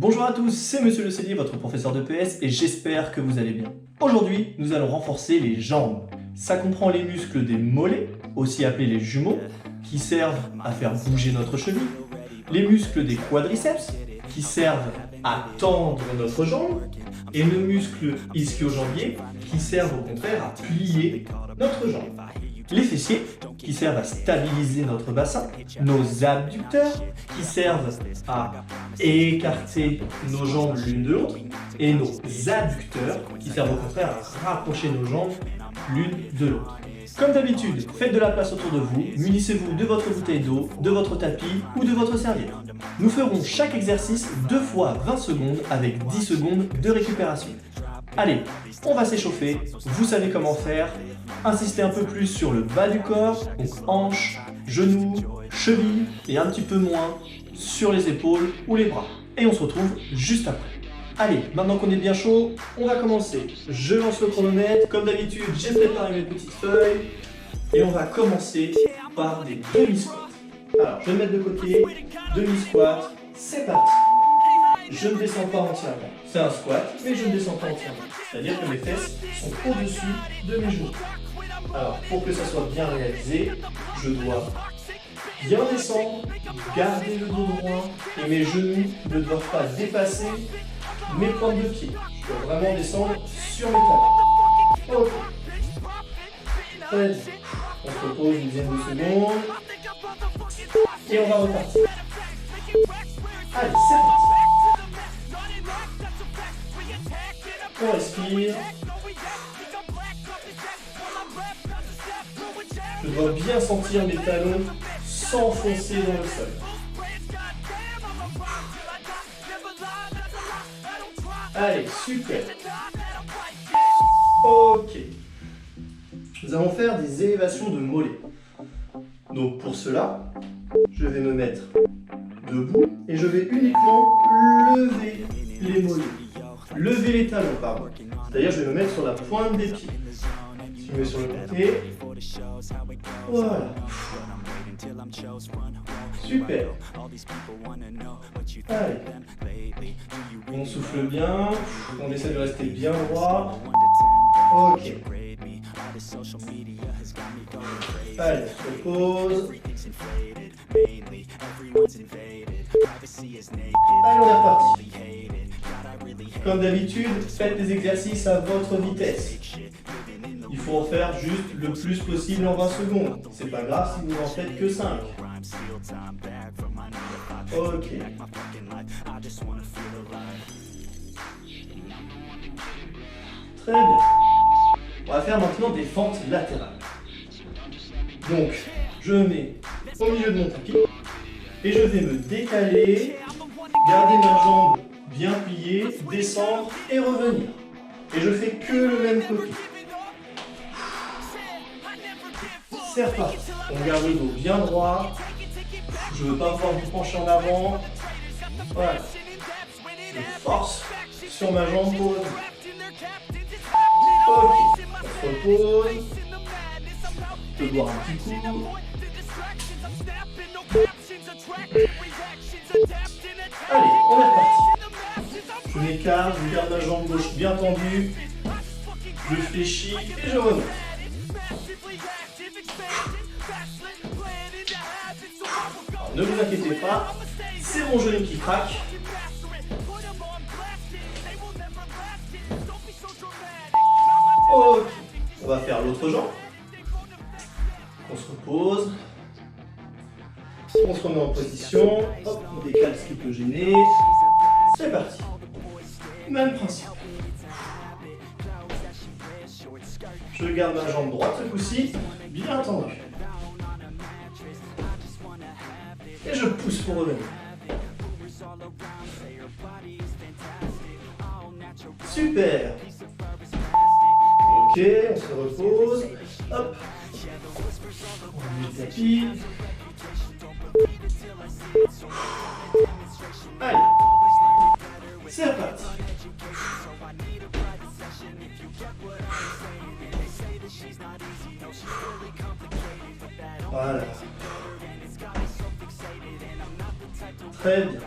Bonjour à tous, c'est Monsieur Le Cellier, votre professeur de PS, et j'espère que vous allez bien. Aujourd'hui, nous allons renforcer les jambes. Ça comprend les muscles des mollets, aussi appelés les jumeaux, qui servent à faire bouger notre cheville, les muscles des quadriceps, qui servent à tendre notre jambe, et nos muscles ischio-jambiers, qui servent au contraire à plier notre jambe. Les fessiers, qui servent à stabiliser notre bassin, nos abducteurs, qui servent à écarter nos jambes l'une de l'autre, et nos adducteurs, qui servent au contraire à rapprocher nos jambes l'une de l'autre. Comme d'habitude, faites de la place autour de vous, munissez-vous de votre bouteille d'eau, de votre tapis ou de votre serviette. Nous ferons chaque exercice 2 fois 20 secondes avec 10 secondes de récupération. Allez, on va s'échauffer, vous savez comment faire. Insistez un peu plus sur le bas du corps, donc hanches, genoux, chevilles, et un petit peu moins sur les épaules ou les bras. Et on se retrouve juste après. Allez, maintenant qu'on est bien chaud, on va commencer. Je lance le chronomètre, comme d'habitude, j'ai préparé mes petites feuilles, et on va commencer par des demi-squats. Alors, je vais me mettre de côté, demi-squat, c'est parti. Je ne descends pas entièrement. C'est un squat, mais je ne descends pas entièrement. C'est-à-dire que mes fesses sont au-dessus de mes genoux. Alors, pour que ça soit bien réalisé, je dois bien descendre, garder le dos droit, et mes genoux ne doivent pas dépasser mes pointes de pied. Je dois vraiment descendre sur mes talons. Ok. Très bien. On se repose une dizaine de secondes. Et on va repartir. Allez, c'est parti. On respire. Je dois bien sentir mes talons s'enfoncer dans le sol. Allez, super. Ok. Nous allons faire des élévations de mollets. Donc pour cela, je vais me mettre debout et je vais uniquement lever les mollets. Lever les talons, pardon. C'est-à-dire, je vais me mettre sur la pointe des pieds. Je me mets sur le côté. Voilà. Super. Allez. On souffle bien. On essaie de rester bien droit. Ok. Allez, je repose. Allez, on est reparti. Comme d'habitude, faites des exercices à votre vitesse. Il faut en faire juste le plus possible en 20 secondes. C'est pas grave si vous n'en faites que 5. Ok. Très bien. On va faire maintenant des fentes latérales. Donc, je me mets au milieu de mon tapis et je vais me décaler, garder ma jambe bien pliée, descendre et revenir. Et je fais que le même côté. C'est reparti. On garde le dos bien droit. Je ne veux pas voir vous pencher en avant. Voilà. Je force sur ma jambe pour revenir. Ok. On se repose. Je peux boire un petit coup. Allez, on est reparti. Je m'écarte, je garde ma jambe gauche bien tendue. Je fléchis et je remonte. Alors, ne vous inquiétez pas, c'est mon genou qui craque. Ok, on va faire l'autre jambe. On se repose. On se remet en position. Hop, on décale ce qui peut gêner. C'est parti. Même principe. Je garde ma jambe droite ce coup-ci, bien tendue. Et je pousse pour revenir. Super. Ok, on se repose. Hop. On met le tapis. Allez. C'est reparti. Voilà. Très bien.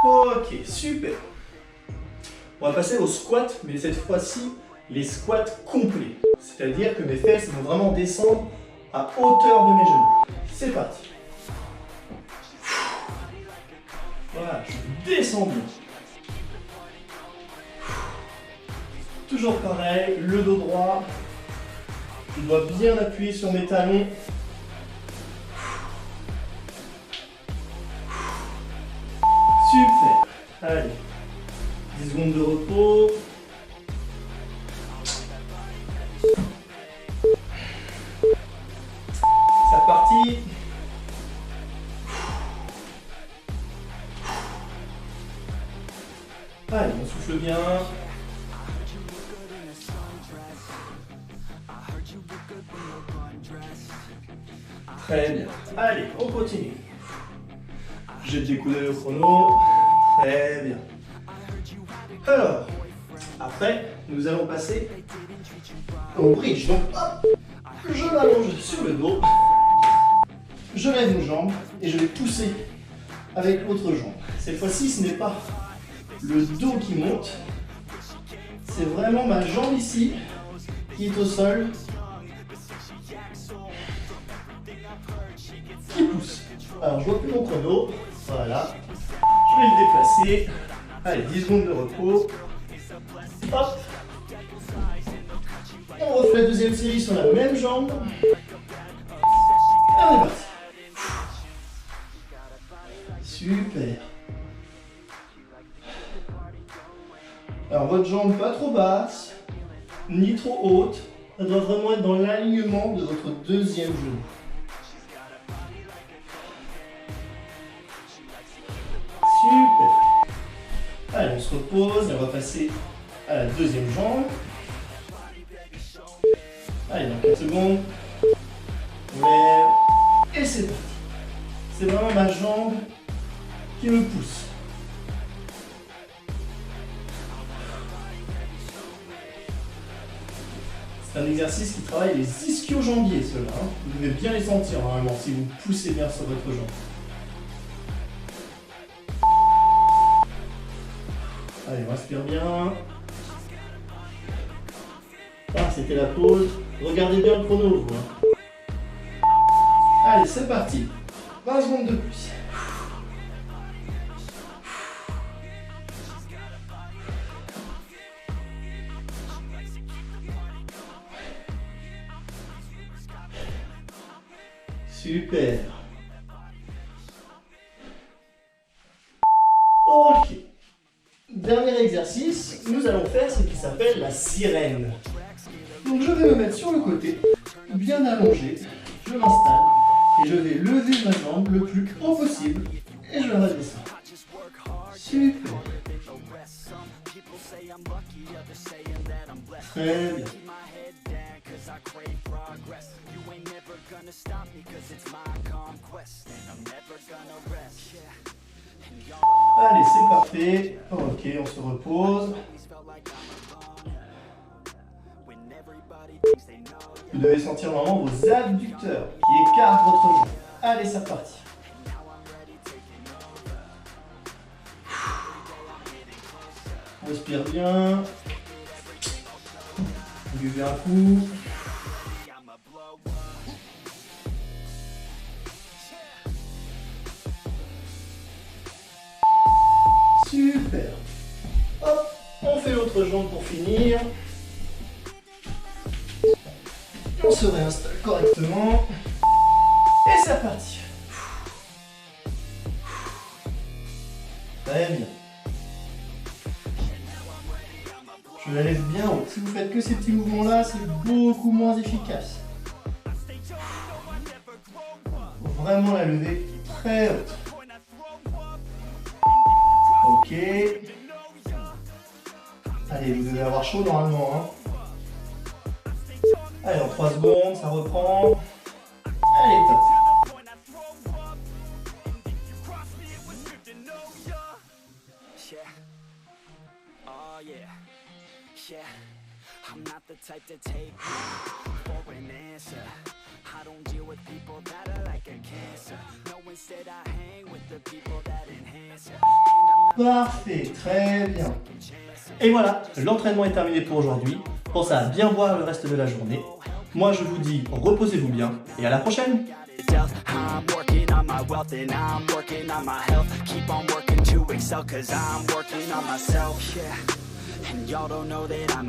Ok, super. On va passer au squat, mais cette fois-ci, les squats complets. C'est-à-dire que mes fesses vont vraiment descendre à hauteur de mes genoux. C'est parti. Voilà, je descends bien. Toujours pareil, le dos droit. Je dois bien appuyer sur mes talons. Super. Allez. 10 secondes de repos. C'est reparti. Allez, on souffle bien. Très bien. Allez, on continue. Jette des coups d'œil au chrono. Très bien. Alors, après, nous allons passer au bridge. Donc, hop, je m'allonge sur le dos. Je lève une jambe et je vais pousser avec l'autre jambe. Cette fois-ci, ce n'est pas le dos qui monte. C'est vraiment ma jambe ici qui est au sol, qui pousse. Alors, je vois plus mon chrono. Voilà. Je vais le déplacer. Allez, 10 secondes de repos. Hop. On refait la deuxième série sur la même jambe. Et on est parti. Super. Alors, votre jambe pas trop basse, ni trop haute. Elle doit vraiment être dans l'alignement de votre deuxième genou. Super. Allez, on se repose et on va passer à la deuxième jambe. Allez, dans 4 secondes. On lève. Et c'est parti. C'est vraiment ma jambe qui me pousse. C'est un exercice qui travaille les ischio-jambiers, ceux-là. Hein. Vous devez bien les sentir normalement si vous poussez bien sur votre jambe. Allez, on respire bien. Ah, c'était la pause. Regardez bien le chrono, vous. Hein. Allez, c'est parti. 20 secondes de plus. Super. Ok. Dernier exercice, nous allons faire ce qui s'appelle la sirène. Donc je vais me mettre sur le côté, bien allongé, je m'installe et je vais lever ma jambe le plus haut possible et je la redescends. Super. Très bien. Allez, c'est parfait. Ok, on se repose. Vous devez sentir normalement vos abducteurs qui écartent votre jambe. Allez, c'est reparti. Respire bien. Buvez un coup. Super. Hop, on fait l'autre jambe pour finir. On se réinstalle correctement. Et c'est reparti. Très bien. Je la lève bien haut. Si vous faites que ces petits mouvements-là, c'est beaucoup moins efficace. Faut vraiment la lever très haute. Ok. Allez, vous devez avoir chaud normalement. Hein. Allez, en 3 secondes, ça reprend. Allez, top. Parfait, très bien. Et voilà, l'entraînement est terminé pour aujourd'hui. Pensez à bien boire le reste de la journée. Moi je vous dis reposez-vous bien et à la prochaine. I'm working on my wealth and I'm working on my health. Keep on working to excel, cause I'm working on myself, yeah. And y'all don't know that I'm